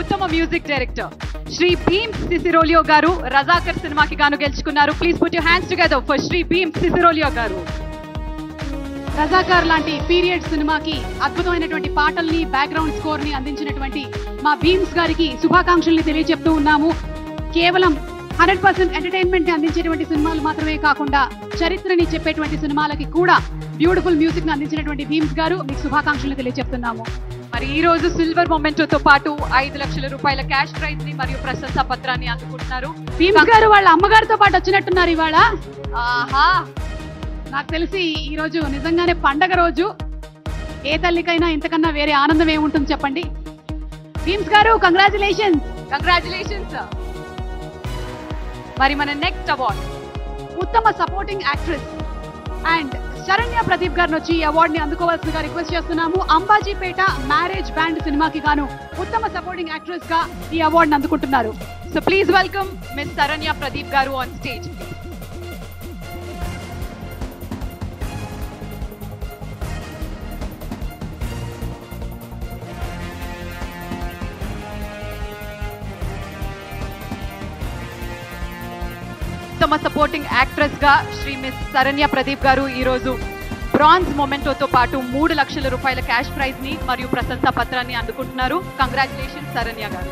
ఉత్తమ music director Shri Bheems Ceciroleo garu Razakar సినిమాకి గాను గెలుచుకున్నారు. Please put your hands together for Shri Bheems Ceciroleo garu. Razakar లాంటి పీరియడ్ సినిమాకి అద్భుతమైనటువంటి పాటల్ని బ్యాక్గ్రౌండ్ స్కోర్ ని అందించినటువంటి మా భీమ్స్ గారికి శుభాకాంక్షల్ని తెలియజెప్తూ ఉన్నాము. కేవలం 100% ఎంటర్టైన్మెంట్ ని అందించేటువంటి సినిమాలు మాత్రమే కాకుండా చరిత్రని చెప్పేటువంటి సినిమాలకి కూడా బ్యూటిఫుల్ మ్యూజిక్ ని అందించినటువంటి భీమ్స్ గారు మీకు శుభాకాంక్షలు తెలియజెప్తున్నాము. మరి ఈ రోజు సిల్వర్ మొమెంటోతో పాటు 5 లక్షల రూపాయల క్యాష్ ప్రైజ్ ని మరియు ప్రశంసా పత్రాన్ని అందుకుంటున్నారు. భీమ్స్ గారు వాళ్ళ అమ్మగారితో పాటు వచ్చినట్టున్నారు ఇవాళ. ఆహా, నాకు తెలిసి ఈ రోజు నిజంగానే పండగ రోజు. ఏ తల్లికైనా ఇంతకన్నా వేరే ఆనందం ఏముంటుంది చెప్పండి. భీమ్స్ గారు కంగ్రాచులేషన్స్. కంగ్రాచులేషన్స్. మరి మన నెక్స్ట్ అవార్డ్ ఉత్తమ supporting actress and Saranya Pradeep గారిని వచ్చి ఈ అవార్డ్ ని అందుకోవాల్సిందిగా రిక్వెస్ట్ చేస్తున్నాము. అంబాజీపేట మ్యారేజ్ బ్యాండ్ సినిమాకి గాను ఉత్తమ సపోర్టింగ్ యాక్ట్రెస్ గా ఈ అవార్డు అందుకుంటున్నారు. So please welcome Miss Saranya Pradeep గారు ఆన్ స్టేజ్. ఉత్తమ సపోర్టింగ్ యాక్ట్రెస్ గా శ్రీ మిస్ శరణ్య ప్రదీప్ గారు ఈ రోజు బ్రాంజ్ మొమెంటోతో పాటు 3 లక్షల రూపాయల క్యాష్ ప్రైజ్ ని మరియు ప్రశంసా పత్రాన్ని అందుకుంటున్నారు. కంగ్రాచులేషన్స్ శరణ్య గారు.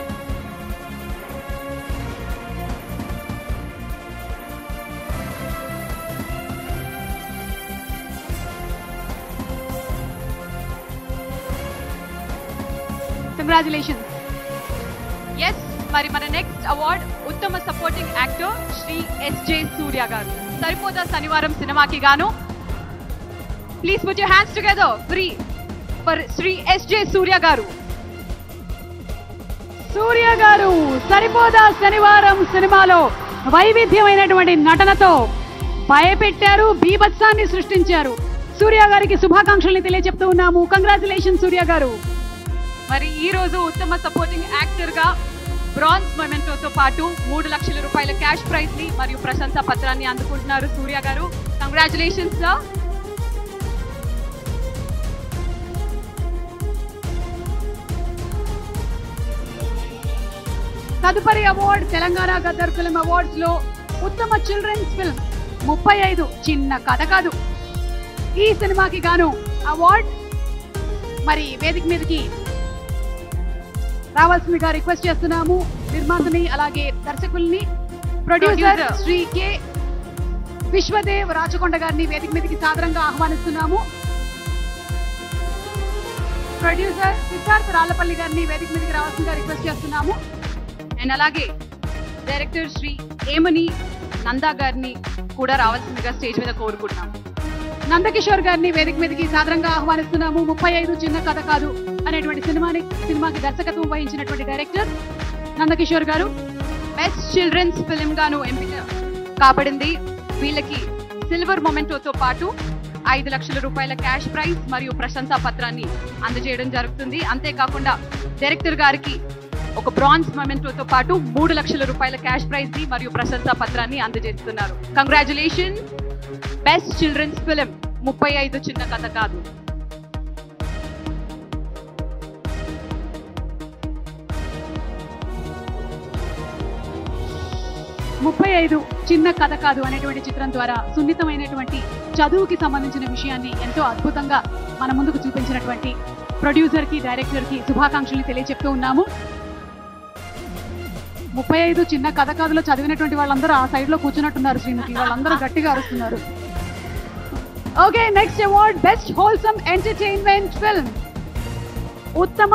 కంగ్రాచులేషన్స్. ఎస్, మరి మన నెక్స్ట్ అవార్డ్ ఉత్తమ supporting actor Shri S J Surya గారు. సరిపోదా శనివారం సినిమాకి గాను. Please put your hands together for Shri S J Surya గారు. సూర్య గారు సరిపోదా శనివారం సినిమాలో వైవిధ్యమైనటువంటి నటనతో భయపెట్టారు, బీభత్సాన్ని సృష్టించారు. సూర్య గారికి శుభాకాంక్షల్ని తెలియజెప్తూ ఉన్నాము. కంగ్రాచులేషన్ సూర్య గారు. మరి ఈ రోజు ఉత్తమ సపోర్టింగ్ యాక్టర్ గా బ్రాంజ్ మొమెంటోతో పాటు 3 లక్షల రూపాయల క్యాష్ ప్రైజ్ ని మరియు ప్రశంసా పత్రాన్ని అందుకుంటున్నారు సూర్య గారు. Congratulations sir. తదుపరి అవార్డ్ తెలంగాణ గద్దర్ ఫిల్మ్ అవార్డ్స్ లో ఉత్తమ చిల్డ్రన్స్ ఫిల్మ్ 35 చిన్న కథ కాదు ఈ సినిమాకి గాను అవార్డ్ మరి వేదిక మీదకి రావాల్సిందిగా రిక్వెస్ట్ చేస్తున్నాము. నిర్మాతని అలాగే దర్శకుల్ని ప్రొడ్యూసర్ శ్రీ కె విశ్వదేవ్ రాచకొండ గారిని వేదిక మీదకి సాదరంగా ఆహ్వానిస్తున్నాము. ప్రొడ్యూసర్ సిద్ధార్థ్ రాళ్లపల్లి గారిని వేదిక మీదకి రావాల్సిందిగా రిక్వెస్ట్ చేస్తున్నాము. అండ్ అలాగే డైరెక్టర్ శ్రీ ఏమని నందా గారిని కూడా రావాల్సిందిగా స్టేజ్ మీద కోరుకుంటున్నాము. నందకిషోర్ గారిని వేదిక మీదకి సాదరంగా ఆహ్వానిస్తున్నాము. 35 చిన్న కథ కాదు అనేటువంటి సినిమాకి దర్శకత్వం వహించినటువంటి డైరెక్టర్ నందకిషోర్ గారు. బెస్ట్ చిల్డ్రన్స్ ఫిల్మ్ గాను ఎంపిక కాబడింది. వీళ్ళకి సిల్వర్ మొమెంటోతో పాటు 5 లక్షల రూపాయల క్యాష్ ప్రైజ్ మరియు ప్రశంసా పత్రాన్ని అందజేయడం జరుగుతుంది. అంతేకాకుండా డైరెక్టర్ గారికి ఒక బ్రాంజ్ మొమెంటోతో పాటు 3 లక్షల రూపాయల క్యాష్ ప్రైజ్ ని మరియు ప్రశంసా పత్రాన్ని అందజేస్తున్నారు. కంగ్రాచులేషన్ బెస్ట్ చిల్డ్రన్స్ ఫిల్మ్ 35 చిన్న కథ కాదు. చిన్న కథ కాదు అనేటువంటి చిత్రం ద్వారా సున్నితమైనటువంటి చదువుకి సంబంధించిన విషయాన్ని ఎంతో అద్భుతంగా మన ముందుకు చూపించినటువంటి ప్రొడ్యూసర్ కి డైరెక్టర్ కి శుభాకాంక్షలు తెలియజెప్తూ ఉన్నాము. 35 చిన్న కథ కాదులో చదివినటువంటి వాళ్ళందరూ ఆ సైడ్ లో కూర్చున్నట్టున్నారు. శ్రీమతి వాళ్ళందరూ గట్టిగా అరుస్తున్నారు. Okay, next award best wholesome entertainment film ఉత్తమ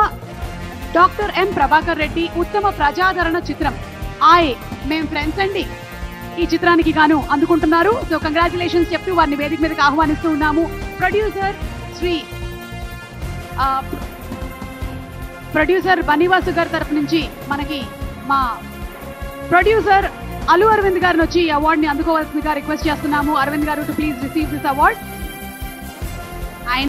డాక్టర్ ఎం ప్రభాకర్ రెడ్డి ఉత్తమ ప్రజాదరణ చిత్రం ఆయ్ మేం ఫ్రెండ్స్ అండి ఈ చిత్రానికి గాను అందుకుంటున్నారు. సో కంగ్రాచులేషన్స్ చెప్తూ వారిని వేదిక మీదకి ఆహ్వానిస్తూ ఉన్నాము. ప్రొడ్యూసర్ బనివాసు గారి తరపు నుంచి మనకి మా ప్రొడ్యూసర్ అల్లు అరవింద్ గారిని వచ్చి ఈ అవార్డుని అందుకోవాల్సిందిగా రిక్వెస్ట్ చేస్తున్నాము. అరవింద్ గారు to please receive this award.